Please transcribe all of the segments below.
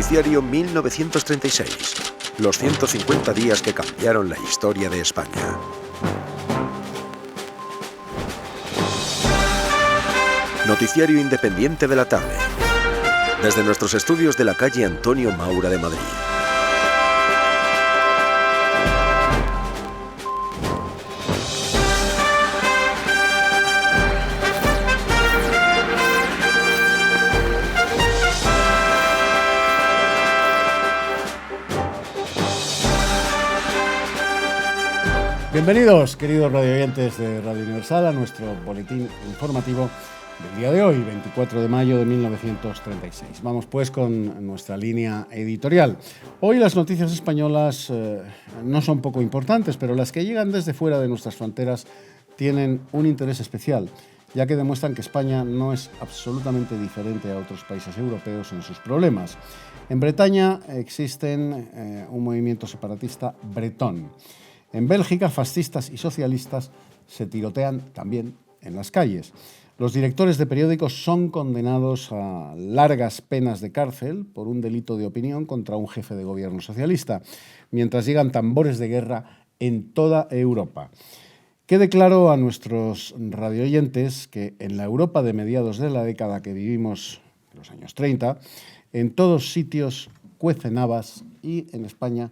Noticiario 1936. Los 150 días que cambiaron la historia de España. Noticiario independiente de la tarde. Desde nuestros estudios de la calle Antonio Maura de Madrid. Bienvenidos, queridos radioyentes de Radio Universal, a nuestro boletín informativo del día de hoy, 24 de mayo de 1936. Vamos pues con nuestra línea editorial. Hoy las noticias españolas no son poco importantes, pero las que llegan desde fuera de nuestras fronteras tienen un interés especial, ya que demuestran que España no es absolutamente diferente a otros países europeos en sus problemas. En Bretaña existen un movimiento separatista bretón. En Bélgica, fascistas y socialistas se tirotean también en las calles. Los directores de periódicos son condenados a largas penas de cárcel por un delito de opinión contra un jefe de gobierno socialista, mientras llegan tambores de guerra en toda Europa. Quede claro a nuestros radioyentes que en la Europa de mediados de la década que vivimos, en los años 30, en todos sitios cuecen habas y en España,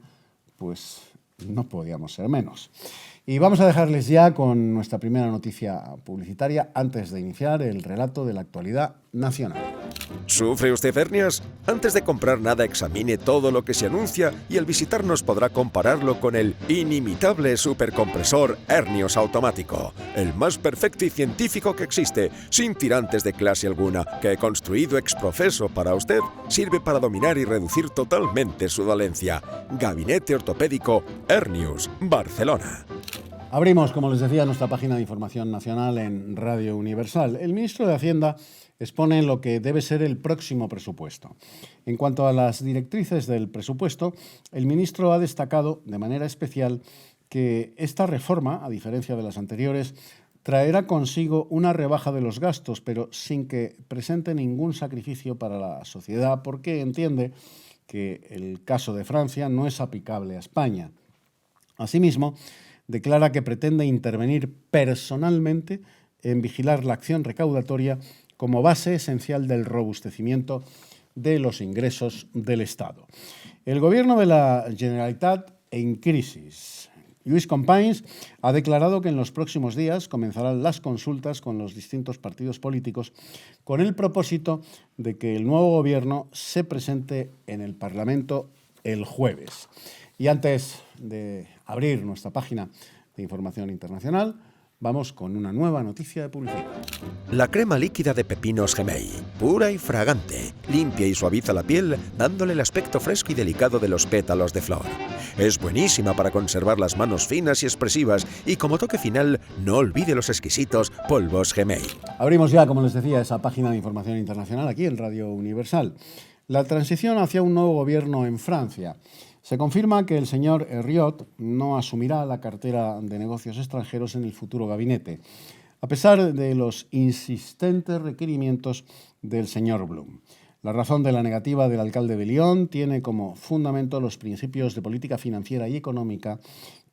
pues no podíamos ser menos. Y vamos a dejarles ya con nuestra primera noticia publicitaria antes de iniciar el relato de la actualidad nacional. ¿Sufre usted hernias? Antes de comprar nada, examine todo lo que se anuncia y al visitarnos podrá compararlo con el inimitable supercompresor Hernios automático, el más perfecto y científico que existe, sin tirantes de clase alguna, que construido ex profeso para usted, sirve para dominar y reducir totalmente su dolencia. Gabinete Ortopédico Hernios, Barcelona. Abrimos, como les decía, nuestra página de información nacional en Radio Universal. El ministro de Hacienda expone lo que debe ser el próximo presupuesto. En cuanto a las directrices del presupuesto, el ministro ha destacado de manera especial que esta reforma, a diferencia de las anteriores, traerá consigo una rebaja de los gastos, pero sin que presente ningún sacrificio para la sociedad, porque entiende que el caso de Francia no es aplicable a España. Asimismo, declara que pretende intervenir personalmente en vigilar la acción recaudatoria como base esencial del robustecimiento de los ingresos del Estado. El Gobierno de la Generalitat en crisis. Lluís Companys ha declarado que en los próximos días comenzarán las consultas con los distintos partidos políticos con el propósito de que el nuevo Gobierno se presente en el Parlamento el jueves. Y antes de abrir nuestra página de información internacional, vamos con una nueva noticia de publicidad. La crema líquida de pepinos Gemei, pura y fragante, limpia y suaviza la piel, dándole el aspecto fresco y delicado de los pétalos de flor. Es buenísima para conservar las manos finas y expresivas y como toque final, no olvide los exquisitos polvos Gemei. Abrimos ya, como les decía, esa página de información internacional aquí en Radio Universal. La transición hacia un nuevo gobierno en Francia. Se confirma que el señor Herriot no asumirá la cartera de negocios extranjeros en el futuro gabinete, a pesar de los insistentes requerimientos del señor Blum. La razón de la negativa del alcalde de Lyon tiene como fundamento los principios de política financiera y económica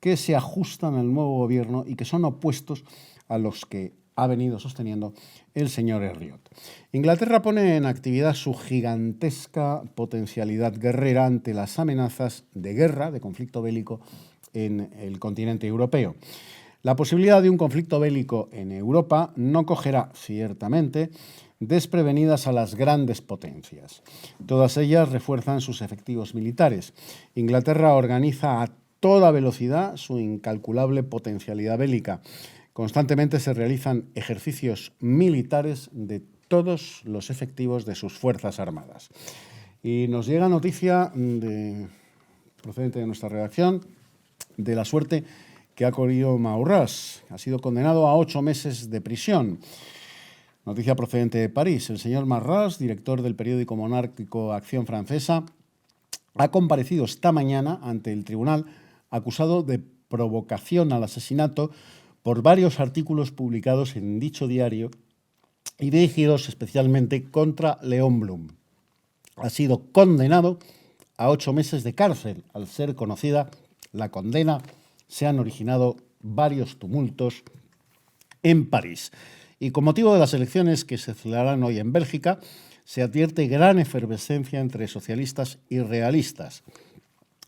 que se ajustan al nuevo gobierno y que son opuestos a los que ha venido sosteniendo el señor Herriot. Inglaterra pone en actividad su gigantesca potencialidad guerrera ante las amenazas de guerra, de conflicto bélico en el continente europeo. La posibilidad de un conflicto bélico en Europa no cogerá, ciertamente, desprevenidas a las grandes potencias. Todas ellas refuerzan sus efectivos militares. Inglaterra organiza a toda velocidad su incalculable potencialidad bélica. Constantemente se realizan ejercicios militares de todos los efectivos de sus Fuerzas Armadas. Y nos llega noticia procedente de nuestra redacción de la suerte que ha corrido Maurras. Ha sido condenado a 8 meses de prisión. Noticia procedente de París. El señor Maurras, director del periódico monárquico Acción Francesa, ha comparecido esta mañana ante el tribunal acusado de provocación al asesinato por varios artículos publicados en dicho diario y dirigidos especialmente contra Léon Blum. ha sido condenado a 8 meses de cárcel. Al ser conocida la condena, se han originado varios tumultos en París. Y con motivo de las elecciones que se celebrarán hoy en Bélgica, se advierte gran efervescencia entre socialistas y realistas.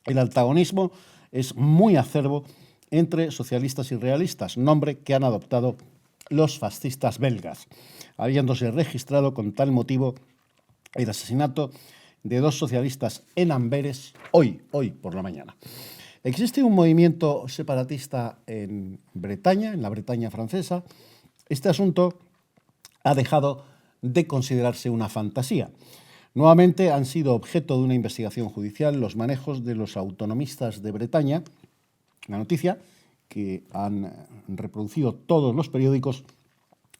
El antagonismo es muy acerbo entre socialistas y realistas, nombre que han adoptado los fascistas belgas, habiéndose registrado con tal motivo el asesinato de 2 socialistas en Amberes hoy por la mañana. Existe un movimiento separatista en Bretaña, en la Bretaña francesa. Este asunto ha dejado de considerarse una fantasía. Nuevamente han sido objeto de una investigación judicial los manejos de los autonomistas de Bretaña. La noticia, que han reproducido todos los periódicos,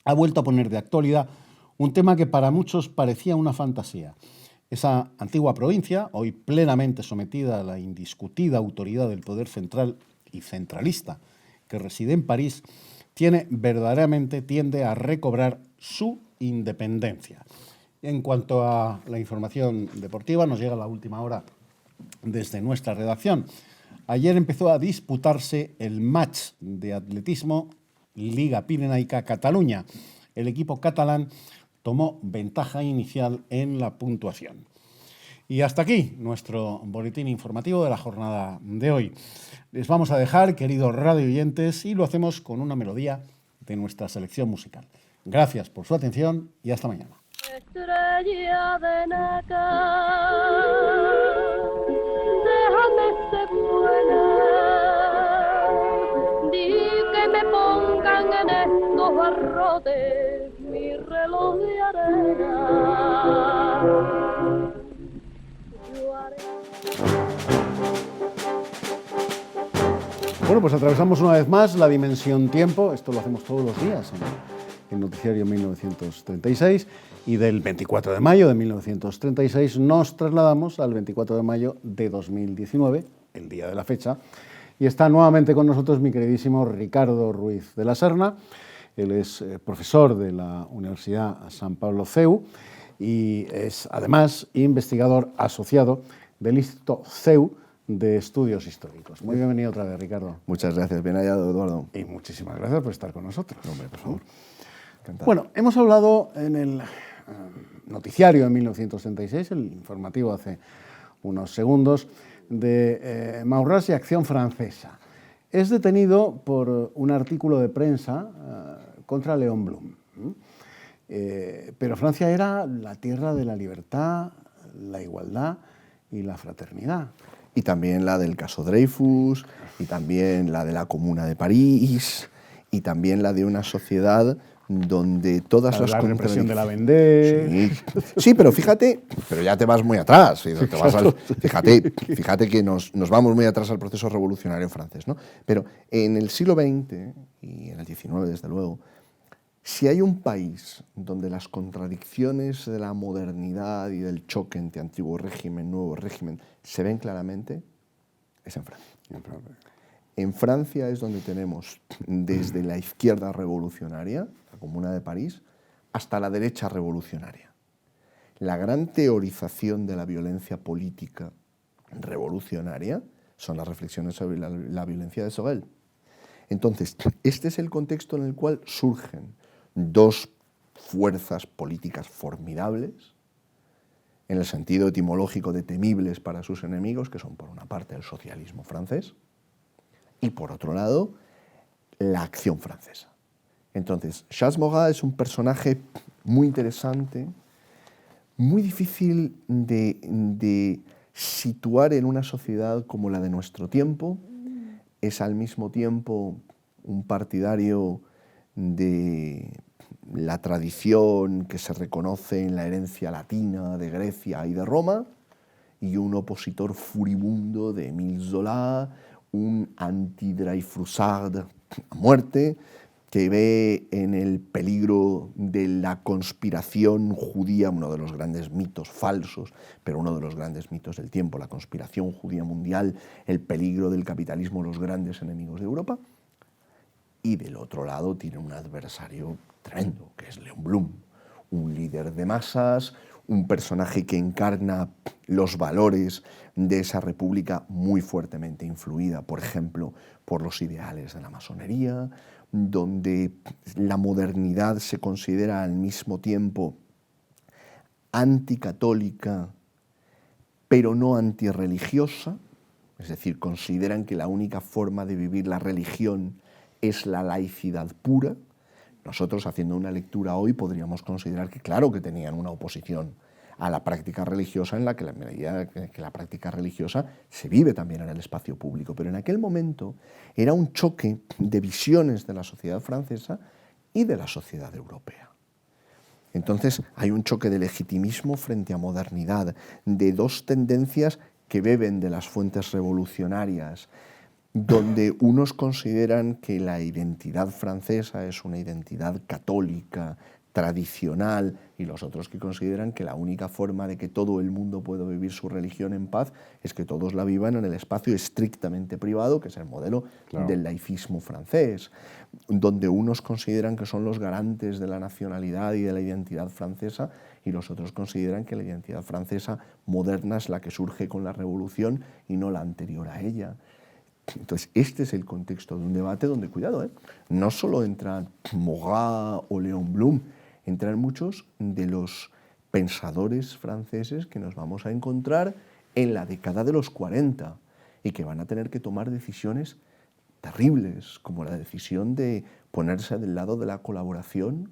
ha vuelto a poner de actualidad un tema que para muchos parecía una fantasía. Esa antigua provincia, hoy plenamente sometida a la indiscutida autoridad del poder central y centralista que reside en París, tiende a recobrar su independencia. En cuanto a la información deportiva, nos llega la última hora desde nuestra redacción. Ayer empezó a disputarse el match de atletismo Liga Pirenaica Cataluña. El equipo catalán tomó ventaja inicial en la puntuación. Y hasta aquí nuestro boletín informativo de la jornada de hoy. Les vamos a dejar, queridos radioyentes, y lo hacemos con una melodía de nuestra selección musical. Gracias por su atención y hasta mañana. Estrella de Naca, déjame ser buena, di que me pongan en estos barrotes mi reloj de arena. Yo haré... Bueno, pues atravesamos una vez más la dimensión tiempo. Esto lo hacemos todos los días en Noticiario 1936. Y del 24 de mayo de 1936 nos trasladamos al 24 de mayo de 2019, el día de la fecha. Y está nuevamente con nosotros mi queridísimo Ricardo Ruiz de la Serna. Él es profesor de la Universidad San Pablo CEU y es además investigador asociado del Instituto CEU de Estudios Históricos. Muy bienvenido otra vez, Ricardo. Muchas gracias, bien hallado, Eduardo. Y muchísimas gracias por estar con nosotros. Hombre, por favor. Encantado. Bueno, hemos hablado en el noticiario de 1936, el informativo hace unos segundos, de Maurras y Acción Francesa. Es detenido por un artículo de prensa contra Léon Blum. Pero Francia era la tierra de la libertad, la igualdad y la fraternidad. Y también la del caso Dreyfus, y también la de la Comuna de París, y también la de una sociedad donde todas las la represión de la Vendée. Sí, pero fíjate, pero ya te vas muy atrás. Fíjate que nos vamos muy atrás al proceso revolucionario francés, ¿no? Pero en el siglo XX y en el XIX, desde luego, si hay un país donde las contradicciones de la modernidad y del choque entre antiguo régimen, nuevo régimen, se ven claramente, es en Francia. En Francia es donde tenemos desde la izquierda revolucionaria, la Comuna de París, hasta la derecha revolucionaria. La gran teorización de la violencia política revolucionaria son las reflexiones sobre la violencia de Sorel. Entonces, este es el contexto en el cual surgen dos fuerzas políticas formidables, en el sentido etimológico de temibles para sus enemigos, que son por una parte el socialismo francés y por otro lado la Acción Francesa. Entonces, Charles Maurras es un personaje muy interesante, muy difícil de situar en una sociedad como la de nuestro tiempo. Es al mismo tiempo un partidario de la tradición que se reconoce en la herencia latina de Grecia y de Roma, y un opositor furibundo de Émile Zola, un anti-Dreyfusard a muerte, que ve en el peligro de la conspiración judía, uno de los grandes mitos falsos, pero uno de los grandes mitos del tiempo, la conspiración judía mundial, el peligro del capitalismo, los grandes enemigos de Europa. Y del otro lado tiene un adversario tremendo, que es Léon Blum, un líder de masas, un personaje que encarna los valores de esa república muy fuertemente influida, por ejemplo, por los ideales de la masonería, donde la modernidad se considera al mismo tiempo anticatólica, pero no antirreligiosa, es decir, consideran que la única forma de vivir la religión es la laicidad pura. Nosotros, haciendo una lectura hoy, podríamos considerar que claro que tenían una oposición a la práctica religiosa, en la que la medida que la práctica religiosa se vive también en el espacio público. Pero en aquel momento era un choque de visiones de la sociedad francesa y de la sociedad europea. Entonces hay un choque de legitimismo frente a modernidad, de dos tendencias que beben de las fuentes revolucionarias, donde unos consideran que la identidad francesa es una identidad católica, tradicional, y los otros que consideran que la única forma de que todo el mundo pueda vivir su religión en paz es que todos la vivan en el espacio estrictamente privado, que es el modelo del laicismo francés, donde unos consideran que son los garantes de la nacionalidad y de la identidad francesa, y los otros consideran que la identidad francesa moderna es la que surge con la Revolución y no la anterior a ella. Entonces, este es el contexto de un debate donde, cuidado, no solo entran Maurras o Léon Blum, entran muchos de los pensadores franceses que nos vamos a encontrar en la década de los 40 y que van a tener que tomar decisiones terribles, como la decisión de ponerse del lado de la colaboración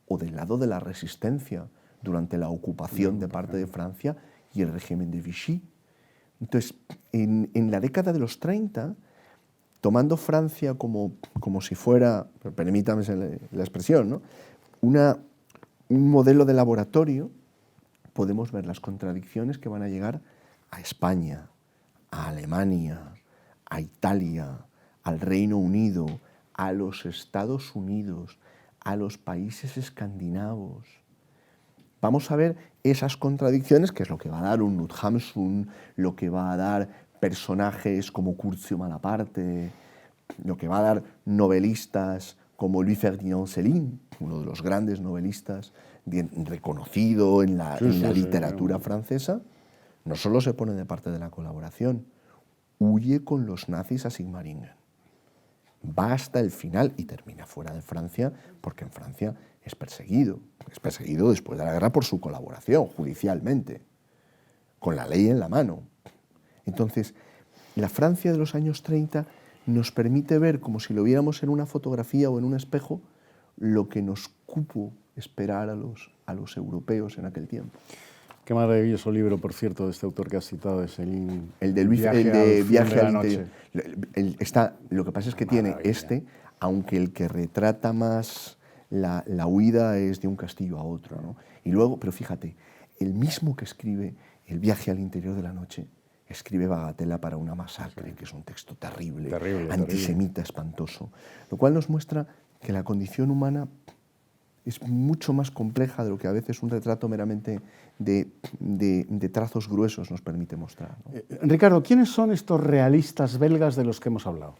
o del lado de la resistencia durante la ocupación de parte de Francia y el régimen de Vichy. Entonces, en la década de los 30, tomando Francia como si fuera, permítame la expresión, ¿no?, un modelo de laboratorio, podemos ver las contradicciones que van a llegar a España, a Alemania, a Italia, al Reino Unido, a los Estados Unidos, a los países escandinavos. Vamos a ver esas contradicciones, que es lo que va a dar un Knut Hamsun, lo que va a dar personajes como Curzio Malaparte, lo que va a dar novelistas como Louis-Ferdinand Céline, uno de los grandes novelistas reconocido en la literatura francesa. No solo se pone de parte de la colaboración, huye con los nazis a Sigmaringen. Va hasta el final y termina fuera de Francia, porque en Francia es perseguido después de la guerra por su colaboración judicialmente, con la ley en la mano. Entonces, la Francia de los años 30 nos permite ver, como si lo viéramos en una fotografía o en un espejo, lo que nos cupo esperar a los europeos en aquel tiempo. Qué maravilloso libro, por cierto, de este autor que has citado, de Céline. El de Viaje al interior. Lo que pasa es que tiene aunque el que retrata más la huida es de un castillo a otro, ¿no? Y luego, pero fíjate, el mismo que escribe El viaje al interior de la noche, escribe Bagatela para una masacre, que es un texto terrible, antisemita, espantoso, lo cual nos muestra que la condición humana es mucho más compleja de lo que a veces un retrato meramente de trazos gruesos nos permite mostrar, ¿no? Ricardo, ¿quiénes son estos realistas belgas de los que hemos hablado?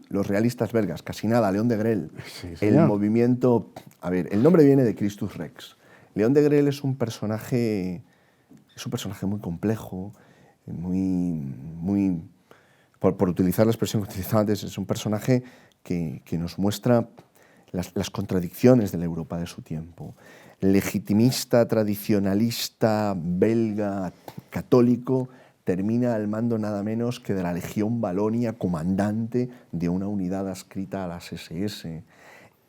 Los realistas belgas, casi nada, León de Grelle, sí, el movimiento... A ver, el nombre viene de Christus Rex. León de Grelle es un personaje muy complejo, por utilizar la expresión que utilizaba antes, es un personaje que nos muestra las contradicciones de la Europa de su tiempo. Legitimista, tradicionalista, belga, católico, termina al mando nada menos que de la Legión Valonia, comandante de una unidad adscrita a las SS.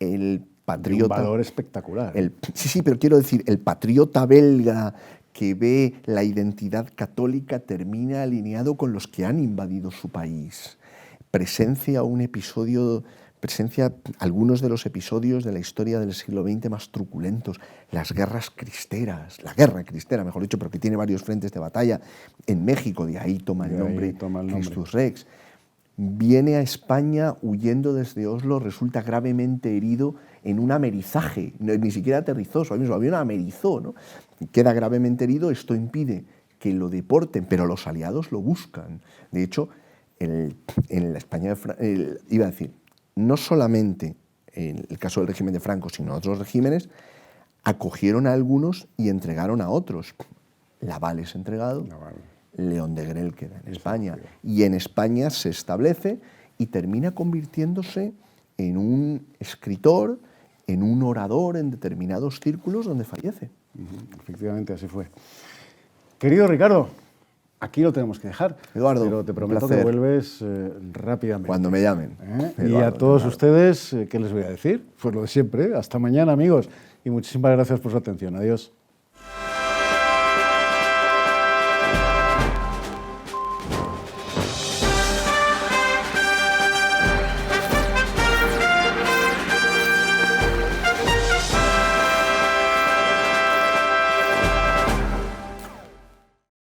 El patriota... Un valor espectacular. Sí, pero quiero decir, el patriota belga que ve la identidad católica termina alineado con los que han invadido su país. Presencia algunos de los episodios de la historia del siglo XX más truculentos, las guerras cristeras, la guerra cristera, mejor dicho, pero que tiene varios frentes de batalla en México, de ahí toma el nombre Christus Rex. Viene a España huyendo desde Oslo, resulta gravemente herido en un amerizaje, ni siquiera aterrizó, su avión amerizó, ¿no? Queda gravemente herido, esto impide que lo deporten, pero los aliados lo buscan. De hecho, en la España, no solamente en el caso del régimen de Franco, sino en otros regímenes, acogieron a algunos y entregaron a otros. Laval es entregado, León de Grel queda en España, y en España se establece y termina convirtiéndose en un escritor, en un orador en determinados círculos donde fallece. Efectivamente, así fue. Querido Ricardo, aquí lo tenemos que dejar. Eduardo, pero te un prometo que placer. vuelves rápidamente. Cuando me llamen. Y Eduardo, a todos claro. ustedes, ¿qué les voy a decir? Pues lo de siempre. Hasta mañana, amigos. Y muchísimas gracias por su atención. Adiós.